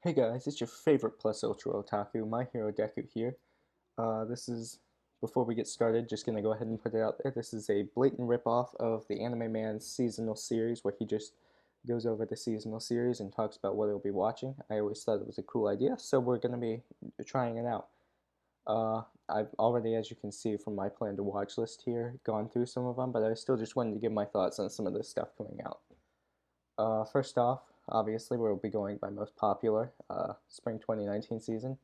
Hey guys, it's your favorite plus ultra otaku, MyHeroDeku here. This is, before we get started, just gonna go ahead and put it out there. This is a blatant ripoff of the Anime Man's seasonal series where he just goes over the seasonal series and talks about what he'll be watching. I always thought it was a cool idea, so we're gonna be trying it out. I've already, as you can see from my plan to watch list here, gone through some of them, but I still just wanted to give my thoughts on some of this stuff coming out. First off, obviously, we'll be going by most popular spring 2019 season.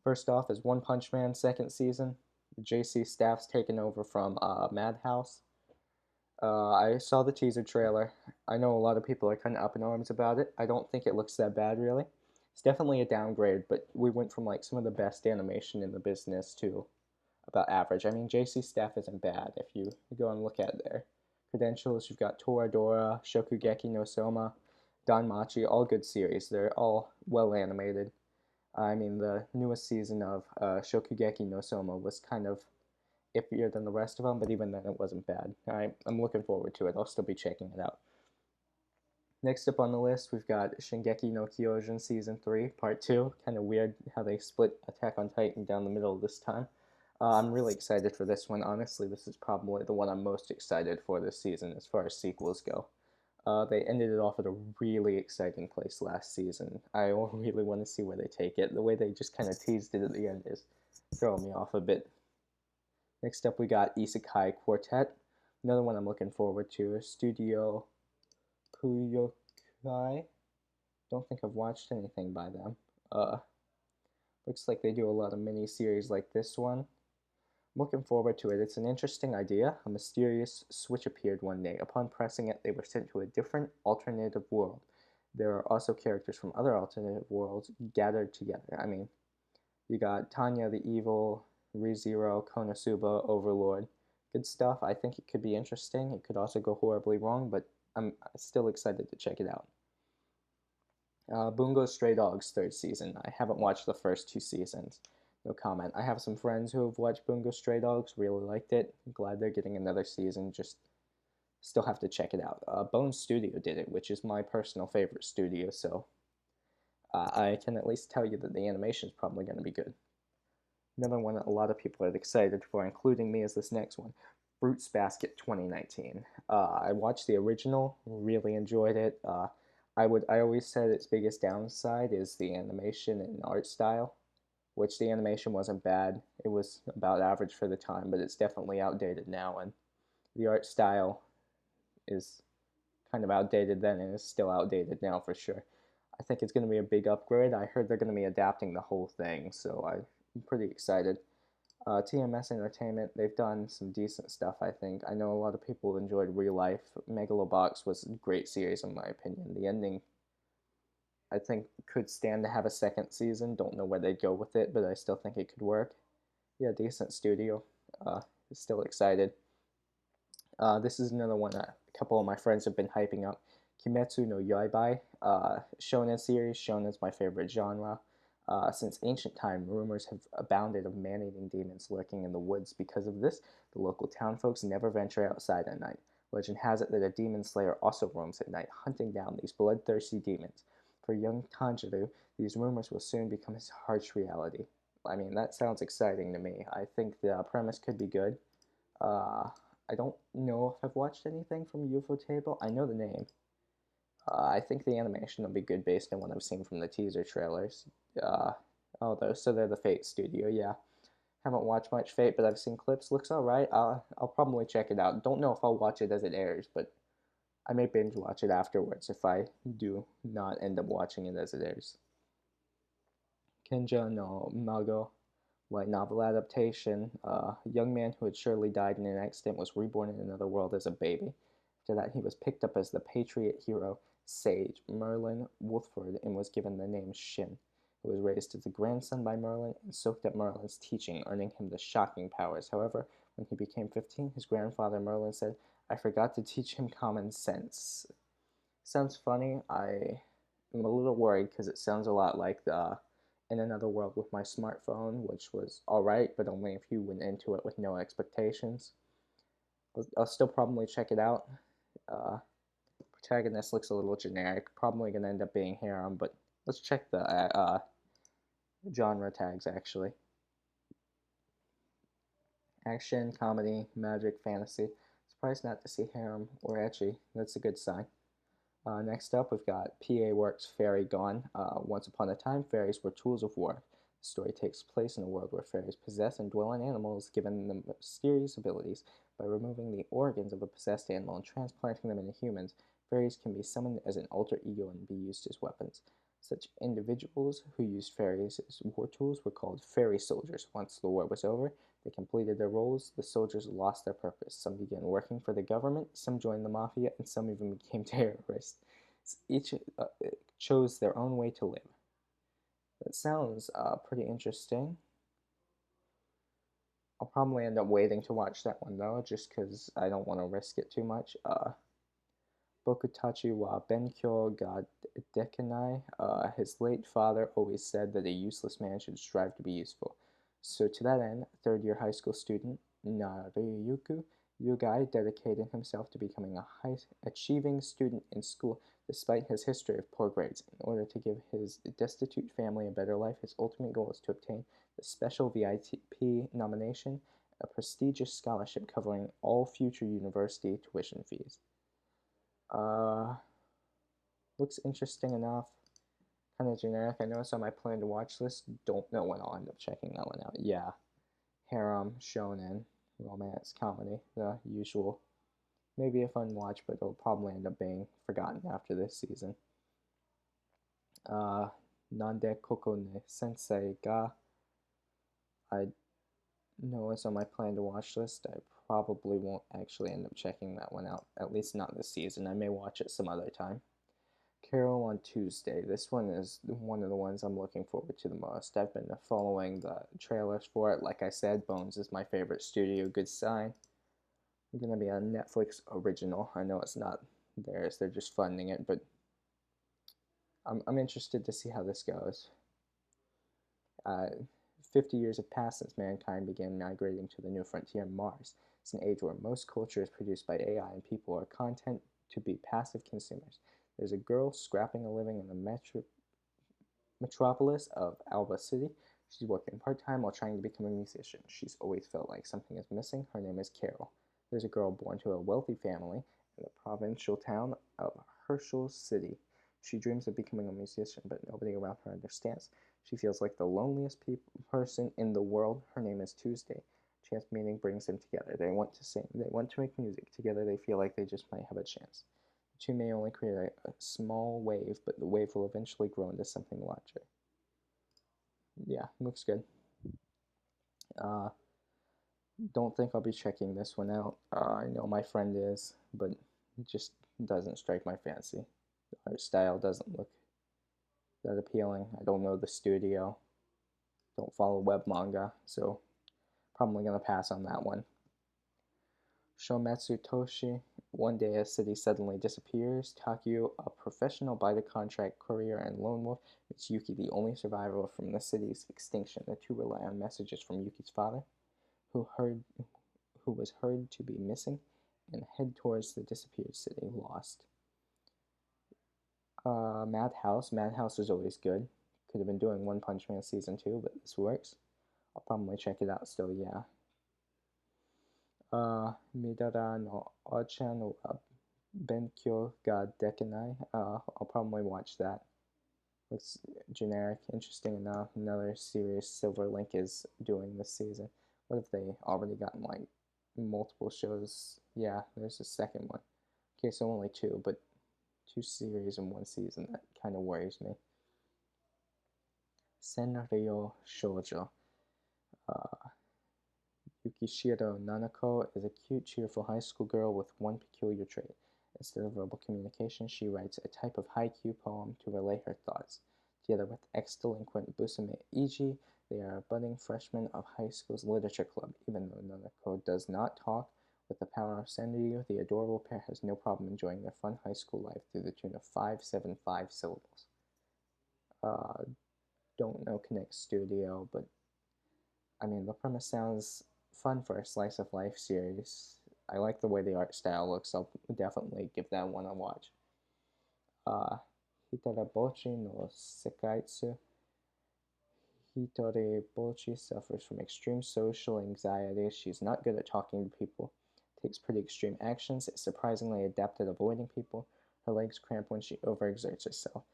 First off is One Punch Man second season. JC Staff's taken over from Madhouse. I saw the teaser trailer. I know a lot of people are kind of up in arms about it. I don't think it looks that bad, really. It's definitely a downgrade, but we went from like some of the best animation in the business to about average. I mean, JC Staff isn't bad if you go and look at their credentials. You've got Toradora, Shokugeki no Soma, Danmachi, all good series. They're all well animated. I mean, the newest season of Shokugeki no Soma was kind of iffier than the rest of them, but even then it wasn't bad. I'm looking forward to it. I'll still be checking it out. Next up on the list, we've got Shingeki no Kyojin Season 3, Part 2. Kind of weird how they split Attack on Titan down the middle this time. I'm really excited for this one. Honestly, this is probably the one I'm most excited for this season as far as sequels go. They ended it off at a really exciting place last season. I really want to see where they take it. The way they just kind of teased it at the end is throwing me off a bit. Next up, we got Isekai Quartet. Another one I'm looking forward to. Studio Kuyokai. Don't think I've watched anything by them. Looks like they do a lot of mini series like this one. I'm looking forward to it. It's an interesting idea. A mysterious switch appeared one day. Upon pressing it, they were sent to a different alternative world. There are also characters from other alternative worlds gathered together. I mean, you got Tanya the Evil, ReZero, Konosuba, Overlord. Good stuff. I think it could be interesting. It could also go horribly wrong, but I'm still excited to check it out. Bungo Stray Dogs third season. I haven't watched the first two seasons. No comment. I have some friends who have watched Bungo Stray Dogs, really liked it. I'm glad they're getting another season. Just still have to check it out. Bone Studio did it, which is my personal favorite studio, so I can at least tell you that the animation is probably going to be good. Another one that a lot of people are excited for, including me, is this next one, Fruits Basket 2019. I watched the original, really enjoyed it. I always said its biggest downside is the animation and art style, which the animation wasn't bad. It was about average for the time, but it's definitely outdated now, and the art style is kind of outdated then and is still outdated now for sure. I think it's going to be a big upgrade. I heard they're going to be adapting the whole thing, so I'm pretty excited. TMS Entertainment, they've done some decent stuff, I think. I know a lot of people enjoyed Real Life. Megalobox was a great series, in my opinion. The ending, I think, could stand to have a second season. Don't know where they'd go with it, but I still think it could work. Yeah, decent studio. Still excited. This is another one that a couple of my friends have been hyping up. Kimetsu no Yaibai, Shonen series. Shonen is my favorite genre. Since ancient time, rumors have abounded of man-eating demons lurking in the woods. Because of this, the local townfolks never venture outside at night. Legend has it that a demon slayer also roams at night, hunting down these bloodthirsty demons. For young Tanjiro, these rumors will soon become his harsh reality. I mean, that sounds exciting to me. I think the premise could be good. Uh, I don't know if I've watched anything from UFO Table. I know the name. I think the animation will be good based on what I've seen from the teaser trailers. Uh, so they're the Fate studio, yeah. Haven't watched much Fate, but I've seen clips. Looks alright. I'll probably check it out. Don't know if I'll watch it as it airs, but I may binge watch it afterwards if I do not end up watching it as it airs. Kenja no Mago, light novel adaptation. A young man who had surely died in an accident was reborn in another world as a baby. After that, he was picked up as the patriot hero Sage Merlin Wolford and was given the name Shin. He was raised as a grandson by Merlin and soaked up Merlin's teaching, earning him the shocking powers. However, when he became 15, his grandfather Merlin said, "I forgot to teach him common sense." Sounds funny. I am a little worried because it sounds a lot like the In Another World with My Smartphone, which was alright, but only if you went into it with no expectations. I'll still probably check it out. Uh, Protagonist looks a little generic, probably gonna end up being harem, but Let's check the genre tags actually. Action, comedy, magic, fantasy. Surprised not to see harem or ecchi. That's a good sign. Next up, we've got PA Works' Fairy Gone. Once upon a time, fairies were tools of war. The story takes place in a world where fairies possess and dwell on animals, given them mysterious abilities. By removing the organs of a possessed animal and transplanting them into humans, fairies can be summoned as an alter ego and be used as weapons. Such individuals who used fairies as war tools were called fairy soldiers. Once the war was over, they completed their roles. The soldiers lost their purpose. Some began working for the government, some joined the mafia, and some even became terrorists. Each chose their own way to live. That sounds pretty interesting. I'll probably end up waiting to watch that one though, just because I don't want to risk it too much. Bokutachi wa Benkyo ga Dekanai. His late father always said that a useless man should strive to be useful. So to that end, third-year high school student Nariyuku Yugai dedicated himself to becoming a high-achieving student in school despite his history of poor grades. In order to give his destitute family a better life, his ultimate goal is to obtain the special VIP nomination, a prestigious scholarship covering all future university tuition fees. Looks interesting enough. Kind of generic. I know it's on my plan to watch list. Don't know when I'll end up checking that one out. Yeah. Harem, shonen, romance, comedy. The usual. Maybe a fun watch, but it'll probably end up being forgotten after this season. Nande Koko ne Sensei ga. I know it's on my plan to watch list. I probably won't actually end up checking that one out. At least not this season. I may watch it some other time. Carol on Tuesday. This one is one of the ones I'm looking forward to the most. I've been following the trailers for it. Like I said, Bones is my favorite studio. Good sign. It's going to be a Netflix original. I know it's not theirs. They're just funding it, but I'm interested to see how this goes. 50 years have passed since mankind began migrating to the new frontier, Mars. It's an age where most culture is produced by AI and people are content to be passive consumers. There's a girl scrapping a living in the metropolis of Alba City. She's working part-time while trying to become a musician. She's always felt like something is missing. Her name is Carol. There's a girl born to a wealthy family in the provincial town of Herschel City. She dreams of becoming a musician, but nobody around her understands. She feels like the loneliest person in the world. Her name is Tuesday. Chance meeting brings them together. They want to sing. They want to make music. Together they feel like they just might have a chance. The two may only create a small wave, but the wave will eventually grow into something larger. Yeah, looks good. Don't think I'll be checking this one out. I know my friend is, but it just doesn't strike my fancy. The art style doesn't look that appealing. I don't know the studio. Don't follow web manga, so probably gonna pass on that one. Shometsu Toshi. One day a city suddenly disappears. Takyu, a professional by-the-contract courier and lone wolf, meets Yuki, the only survivor from the city's extinction. The two rely on messages from Yuki's father, who was heard to be missing, and head towards the disappeared city, lost. Madhouse. Madhouse is always good. Could have been doing One Punch Man Season 2, but this works. I'll probably check it out still, yeah. Midara no Ochan wa Benkyo ga Dekanai. I'll probably watch that. Looks generic, interesting enough. Another series Silver Link is doing this season. What if they already gotten like multiple shows? Yeah, there's a second one. Okay, so only two, but two series in one season. That kind of worries me. Senryo Shoujo. Yukishiro Nanako is a cute, cheerful high school girl with one peculiar trait. Instead of verbal communication, she writes a type of haiku poem to relay her thoughts. Together with ex-delinquent Busume Iji, they are budding freshmen of high school's literature club. Even though Nanako does not talk, with the power of Senryu, the adorable pair has no problem enjoying their fun high school life through the tune of 575 syllables. Don't know Connect Studio, but I mean, the premise sounds fun for a slice of life series. I like the way the art style looks. I'll definitely give that one a watch. Hitarabochi no Sekaitsu. Hitoribochi suffers from extreme social anxiety. She's not good at talking to people, takes pretty extreme actions, is surprisingly adept at avoiding people. Her legs cramp when she overexerts herself.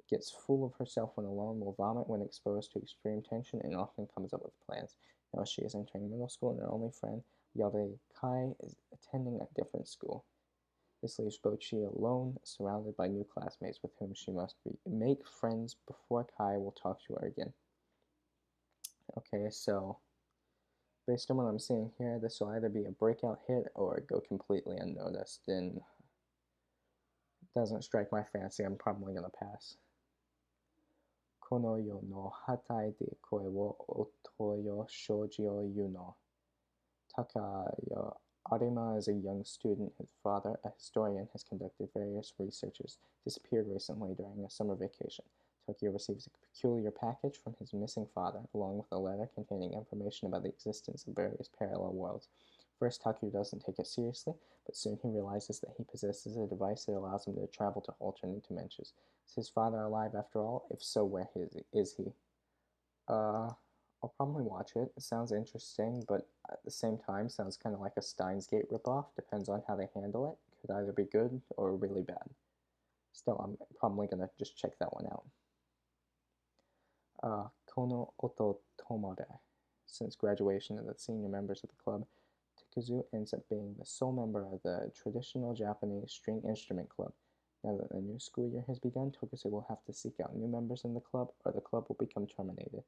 Gets full of herself when alone, will vomit when exposed to extreme tension, and often comes up with plans. Now she is entering middle school, and her only friend, Yabe Kai, is attending a different school. This leaves Bochi alone, surrounded by new classmates with whom she must make friends before Kai will talk to her again. Okay, so based on what I'm seeing here, this will either be a breakout hit or go completely unnoticed, and it doesn't strike my fancy. I'm probably going to pass. Kono yo no hatai de koe wo otoyo shoji o yuno. Takayo Arima is a young student. His father, a historian, has conducted various researches, disappeared recently during a summer vacation. Tokyo receives a peculiar package from his missing father, along with a letter containing information about the existence of various parallel worlds. First, Tokyo doesn't take it seriously, but soon he realizes that he possesses a device that allows him to travel to alternate dimensions. Is his father alive after all? If so, where is he? I'll probably watch it. It sounds interesting, but at the same time, sounds kind of like a Steins Gate ripoff. Depends on how they handle it. Could either be good or really bad. Still, I'm probably gonna just check that one out. Kono Otho Tomo. Since graduation of the senior members of the club, Takuzu ends up being the sole member of the traditional Japanese string instrument club. Now that the new school year has begun, Tokusu will have to seek out new members in the club, or the club will become terminated.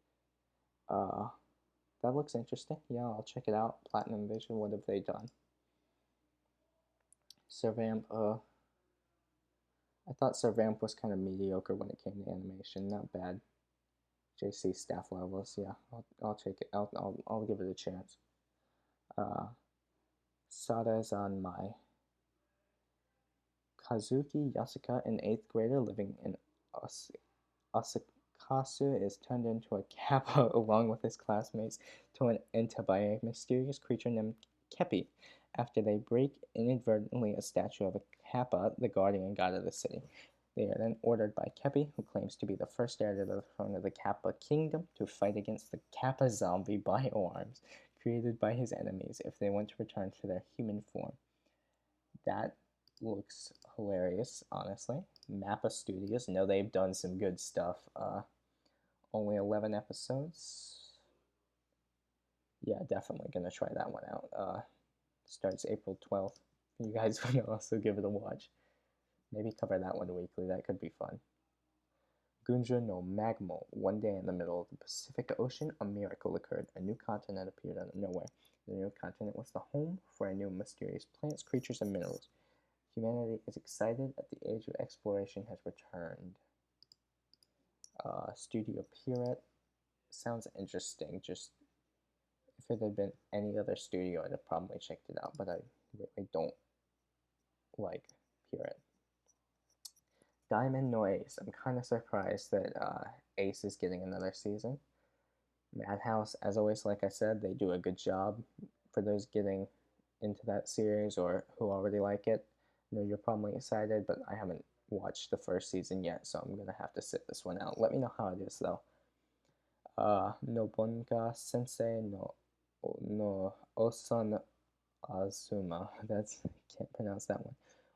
That looks interesting. Yeah, I'll check it out. Platinum Vision, what have they done? Servamp, I thought Servamp was kind of mediocre when it came to animation. Not bad. JC staff levels, yeah. I'll check it out. I'll give it a chance. Sada is on my Kazuki Yasuka, an 8th grader living in Asakasu, is turned into a kappa along with his classmates into by a mysterious creature named Kepi. After they break inadvertently a statue of a kappa, the guardian god of the city. They are then ordered by Kepi, who claims to be the first heir to the throne of the Kappa Kingdom, to fight against the Kappa zombie bioarms created by his enemies if they want to return to their human form. That looks hilarious, honestly. Mappa Studios, know they've done some good stuff. Only 11 episodes. Yeah, definitely gonna try that one out. Starts April 12th. You guys want to also give it a watch. Maybe cover that one weekly. That could be fun. Gunja no Magmo. One day in the middle of the Pacific Ocean, a miracle occurred. A new continent appeared out of nowhere. The new continent was the home for a new mysterious plants, creatures, and minerals. Humanity is excited that the age of exploration has returned. Studio Pierrot. Sounds interesting. Just if it had been any other studio, I'd have probably checked it out, but I really don't like Pierrot. Diamond no Ace. I'm kind of surprised that Ace is getting another season. Madhouse, as always, like I said, they do a good job for those getting into that series or who already like it. I know you're probably excited, but I haven't watched the first season yet, so I'm gonna have to sit this one out. Let me know how it is though. Nobunga Sensei no Osan Azuma. Can't pronounce that one.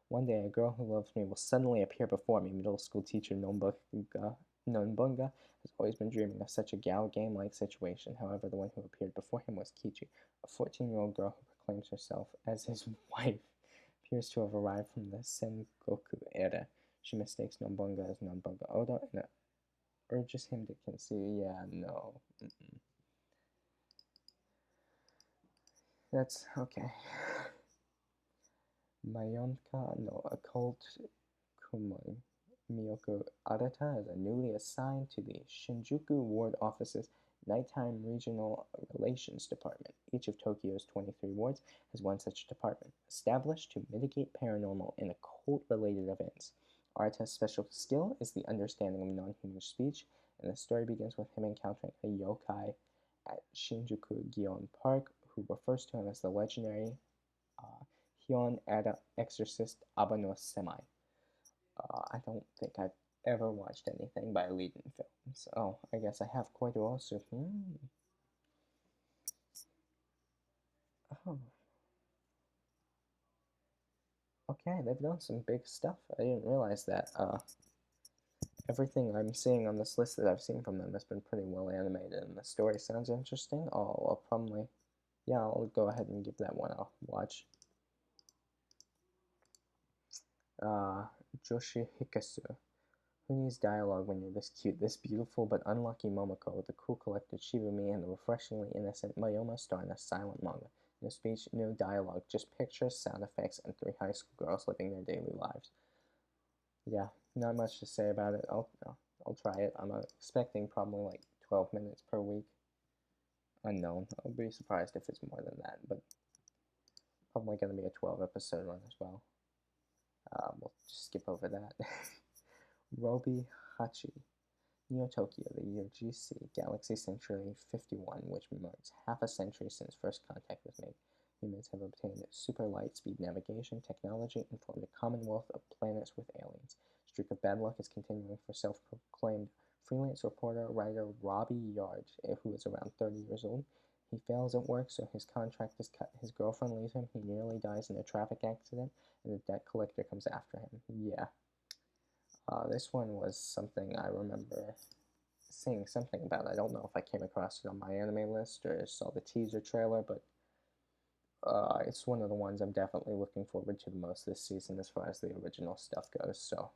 One day, a girl who loves me will suddenly appear before me. Middle school teacher Nonbunga has always been dreaming of such a gal game-like situation. However, the one who appeared before him was Kichi, a 14-year-old girl who proclaims herself as his wife. Appears to have arrived from the Sengoku era. She mistakes Nonbunga as Nonbunga Oda and urges him to concede. Yeah, no. That's okay. Mayonka no Occult Kumon. Miyoko Arata is newly assigned to the Shinjuku Ward Office's Nighttime Regional Relations Department. Each of Tokyo's 23 wards has one such department, established to mitigate paranormal and occult-related events. Arata's special skill is the understanding of non-human speech, and the story begins with him encountering a yokai at Shinjuku Gion Park, who refers to him as the legendary Hyun Ada exorcist Abano Semai. I don't think I've ever watched anything by Leading Films. Oh, I guess I have quite also. Oh, okay, they've done some big stuff. I didn't realize that. Everything I'm seeing on this list that I've seen from them has been pretty well animated, and the story sounds interesting. I'll probably, yeah, I'll go ahead and give that one a watch. Joshi Hikasu. Who needs dialogue when you're this cute? This beautiful but unlucky Momoko with the cool collected Shibumi and the refreshingly innocent Mayoma star in a silent manga. No speech, no dialogue, just pictures, sound effects, and 3 high school girls living their daily lives. Yeah, not much to say about it. I'll try it. I'm expecting probably like 12 minutes per week. Unknown. I'll be surprised if it's more than that, but probably going to be a 12-episode run as well. We'll just skip over that. Robi Hachi. Neo Tokyo, the UGC Galaxy Century 51, which marks half a century since first contact was made. Humans have obtained super light speed navigation technology and formed a commonwealth of planets with aliens. Streak of bad luck is continuing for self-proclaimed freelance reporter writer Robbie Yard, who is around 30 years old. He fails at work, so his contract is cut. His girlfriend leaves him. He nearly dies in a traffic accident, and the debt collector comes after him. Yeah. This one was something I remember seeing something about. I don't know if I came across it on my anime list or saw the teaser trailer, but it's one of the ones I'm definitely looking forward to the most this season as far as the original stuff goes. So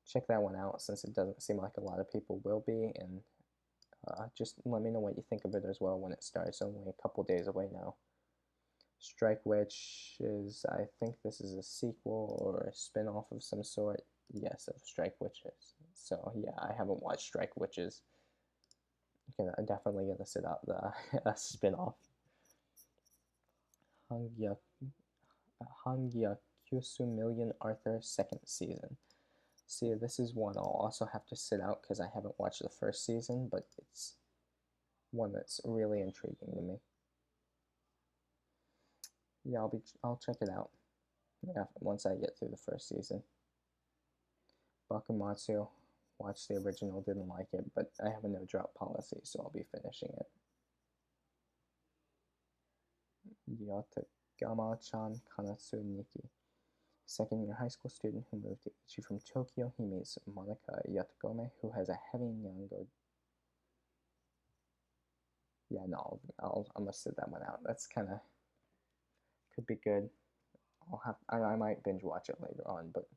check that one out, since it doesn't seem like a lot of people will be, and just let me know what you think of it as well when it starts. Only a couple days away now. Strike Witch is, I think this is a sequel or a spin-off of some sort. Yes, of Strike Witches. So yeah, I haven't watched Strike Witches. I'm definitely gonna sit out the spin-off. Hangyakusu Million Arthur second season. See, this is one I'll also have to sit out because I haven't watched the first season, but it's one that's really intriguing to me. Yeah, I'll check it out. Yeah, once I get through the first season. Bakumatsu, watched the original, didn't like it, but I have a no drop policy, so I'll be finishing it. Yatagama-chan Kanatsu Niki. Second-year high school student who moved to Ichi from Tokyo. He meets Monica Yatagome, who has a heavy Nyango. Yeah, no, I'm gonna sit that one out. That's kind of could be good. I might binge watch it later on, but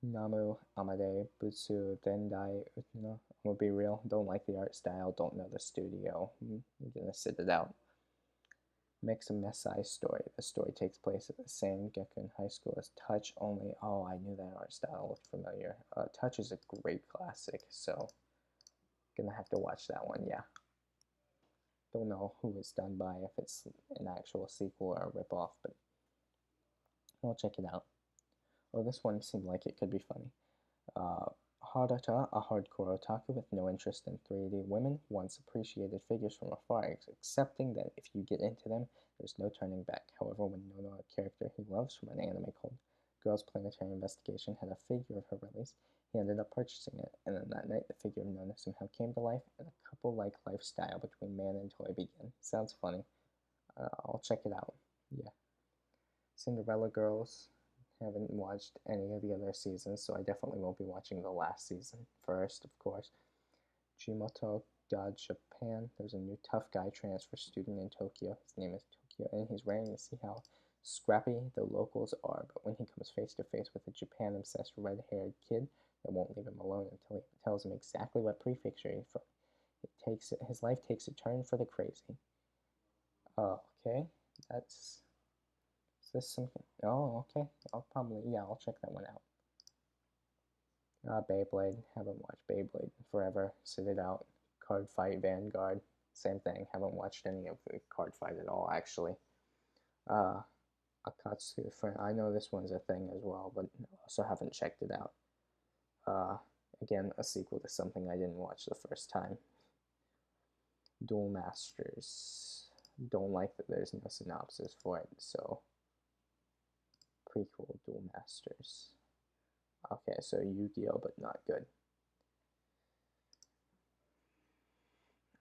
Namu Amade Butsu Dendai Utno. I'm gonna be real. Don't like the art style. Don't know the studio. I'm gonna sit it out. Mix a Mesai story. The story takes place at the same Gekun High School as Touch, only, oh, I knew that art style looked familiar. Touch is a great classic, so gonna have to watch that one, yeah. Don't know who it's done by, if it's an actual sequel or a ripoff, but I'll check it out. Oh, this one seemed like it could be funny. Harata, a hardcore otaku with no interest in 3D women, once appreciated figures from afar, accepting that if you get into them, there's no turning back. However, when Nono, a character he loves from an anime called Girls Planetary Investigation, had a figure of her release, he ended up purchasing it, and then that night the figure of Nono somehow came to life, and a couple-like lifestyle between man and toy began. Sounds funny. I'll check it out. Yeah. Cinderella Girls. Haven't watched any of the other seasons, so I definitely won't be watching the last season first, of course. Jimoto Da Japan. There's a new tough guy transfer student in Tokyo. His name is Tokyo, and he's raring to see how scrappy the locals are, but when he comes face to face with a Japan-obsessed red-haired kid that won't leave him alone until he tells him exactly what prefecture he's from, his life takes a turn for the crazy. Okay, that's... Is this something? Oh, okay. I'll check that one out. Beyblade. Haven't watched Beyblade in forever. Sit it out. Card Fight Vanguard. Same thing. Haven't watched any of the Card Fight at all, actually. Akatsu Friend. I know this one's a thing as well, but also haven't checked it out. Again, a sequel to something I didn't watch the first time. Duel Masters. Don't like that there's no synopsis for it, so... Prequel Duel Masters. Okay, so Yu-Gi-Oh, but not good.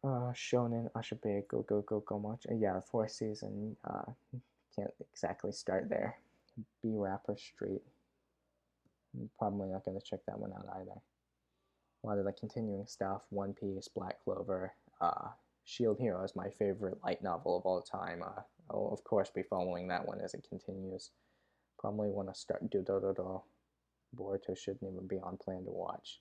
Shonen, Ashabe, Go Go Go Go Much. Yeah, fourth season. Can't exactly start there. B Rapper Street. Probably not going to check that one out either. A lot of the continuing stuff: One Piece, Black Clover, Shield Hero is my favorite light novel of all time. I'll of course be following that one as it continues. Probably want to start Dodododo. Boruto shouldn't even be on plan to watch.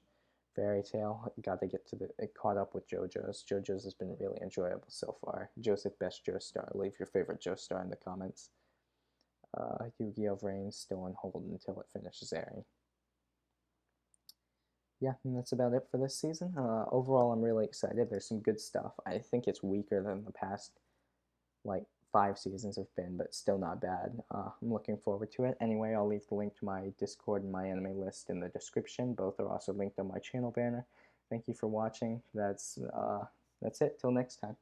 Fairy Tail, got to get to it caught up with JoJo's. JoJo's has been really enjoyable so far. Joseph, best Joestar. Leave your favorite Joestar in the comments. Yu-Gi-Oh! Reigns still on hold until it finishes airing. Yeah, and that's about it for this season. Overall, I'm really excited. There's some good stuff. I think it's weaker than the past, like, 5 seasons have been, but still not bad. I'm looking forward to it. Anyway, I'll leave the link to my Discord and my anime list in the description. Both are also linked on my channel banner. Thank you for watching. That's it. Till next time.